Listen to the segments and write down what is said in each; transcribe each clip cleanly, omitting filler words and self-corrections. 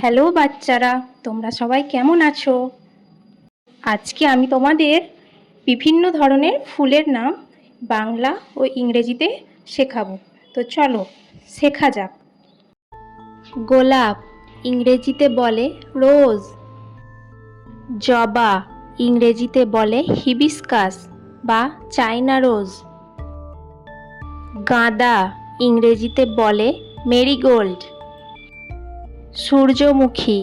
Hello বাচ্চারা, তোমরা সবাই কেমন আছো? আজকে আমি তোমাদের বিভিন্ন ধরনের ফুলের নাম বাংলা ও ইংরেজিতে শেখাবো। তো চলো শেখা যাক। গোলাপ ইংরেজিতে বলে রোজ। জবা ইংরেজিতে বলে হিবিস্কাস বা চাইনা রোজ। গাঁদা ইংরেজিতে বলে মেরিগোল্ড। সূর্যমুখী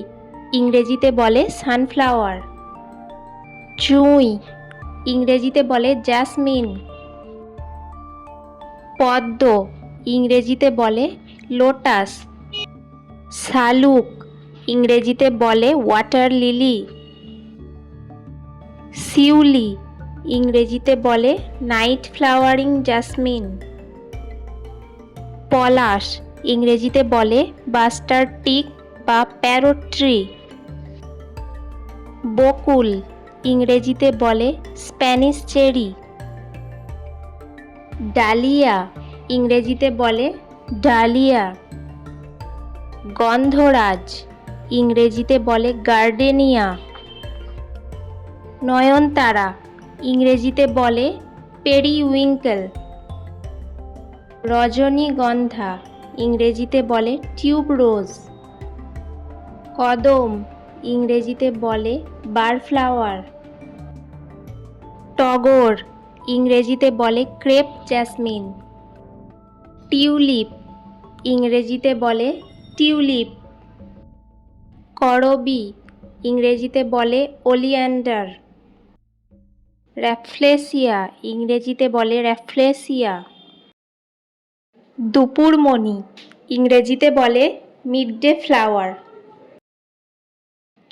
ইংরেজিতে বলে সানফ্লাওয়ার। জুঁই ইংরেজিতে বলে জ্যাসমিন। পদ্ম ইংরেজিতে বলে লোটাস। শালুক ইংরেজিতে বলে ওয়াটার লিলি। শিউলি ইংরেজিতে বলে নাইট ফ্লাওয়ারিং জাসমিন। পলাশ ইংরেজিতে বলে বাস্টার্ড টিক বা প্যারট ট্রি। বকুল ইংরেজিতে বলে স্প্যানিশ চেরি। ডালিয়া ইংরেজিতে বলে ডালিয়া। গন্ধরাজ ইংরেজিতে বলে গার্ডেনিয়া। নয়নতারা ইংরেজিতে বলে পেরিউইঙ্কেল। রজনীগন্ধা ইংরেজিতে বলে টিউবরোজ। কদম ইংরেজিতে বলে বারফ্লাওয়ার। টগর ইংরেজিতে বলে ক্রেপ জ্যাসমিন। টিউলিপ ইংরেজিতে বলে টিউলিপ। করবি ইংরেজিতে বলে ওলিয়ান্ডার। র্যাফলেসিয়া ইংরেজিতে বলে র্যাফলেসিয়া। দুপুরমণি ইংরেজিতে বলে মিডডে ফ্লাওয়ার।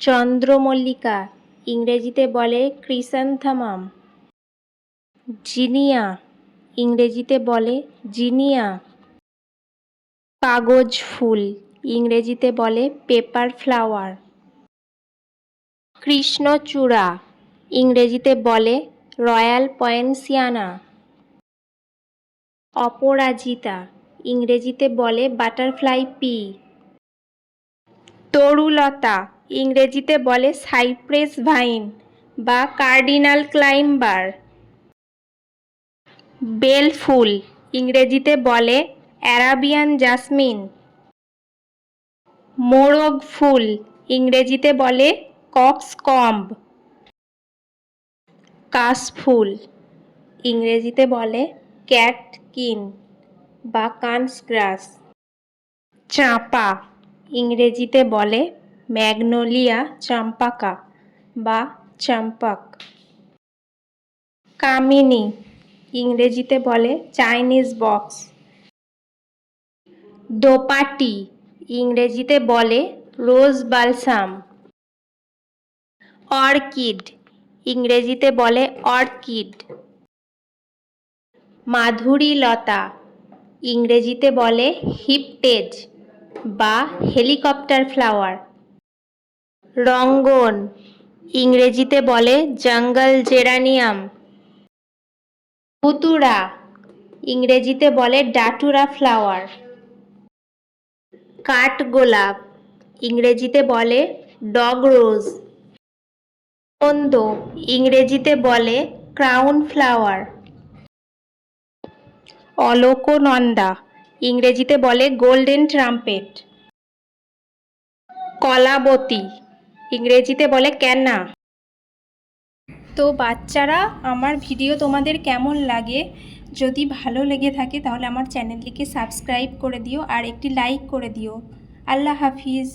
চন্দ্রমল্লিকা ইংরেজিতে বলে ক্রিস্যান্থামাম। জিনিয়া ইংরেজিতে বলে জিনিয়া। কাগজ ফুল ইংরেজিতে বলে পেপার ফ্লাওয়ার। কৃষ্ণচূড়া ইংরেজিতে বলে রয়্যাল পয়েন্সিয়ানা। অপরাজিতা ইংরেজিতে বলে বাটারফ্লাই পি। তরুলতা ইংরেজিতে বলে সাইপ্রেস ভাইন বা কার্ডিনাল ক্লাইম্বার। বেল ফুল ইংরেজিতে বলে অ্যারাবিয়ান জাসমিন। মোরগ ফুল ইংরেজিতে বলে কক্সকম্ব। কাশফুল ইংরেজিতে বলে ক্যাটকিন বা কানসগ্রাস। চাঁপা ইংরেজিতে বলে ম্যাগনোলিয়া চাম্পাকা বা চাম্পাক। কামিনী ইংরেজিতে বলে চাইনিজ বক্স। দোপাটি ইংরেজিতে বলে রোজ বালসাম। অর্কিড ইংরেজিতে বলে অর্কিড। মাধুরীলতা ইংরেজিতে বলে হিপটেজ বা হেলিকপ্টার ফ্লাওয়ার। রঙ্গন ইংরেজিতে বলে জঙ্গল জেরানিয়াম। ধুতুরা ইংরেজিতে বলে ডাটুরা ফ্লাওয়ার। কাঠগোলাপ ইংরেজিতে বলে ডগ রোজ। মন্দ ইংরেজিতে বলে ক্রাউন ফ্লাওয়ার। অলকনন্দা ইংরেজিতে বলে গোল্ডেন ট্রাম্পেট। কলাবতী ইংরেজিতে বলে ক্যানা। তো বাচ্চারা, আমার ভিডিও তোমাদের কেমন লাগে? যদি ভালো লেগে থাকে তাহলে আমার চ্যানেলটিকে সাবস্ক্রাইব করে দিও আর একটি লাইক করে দিও। আল্লাহ হাফিজ।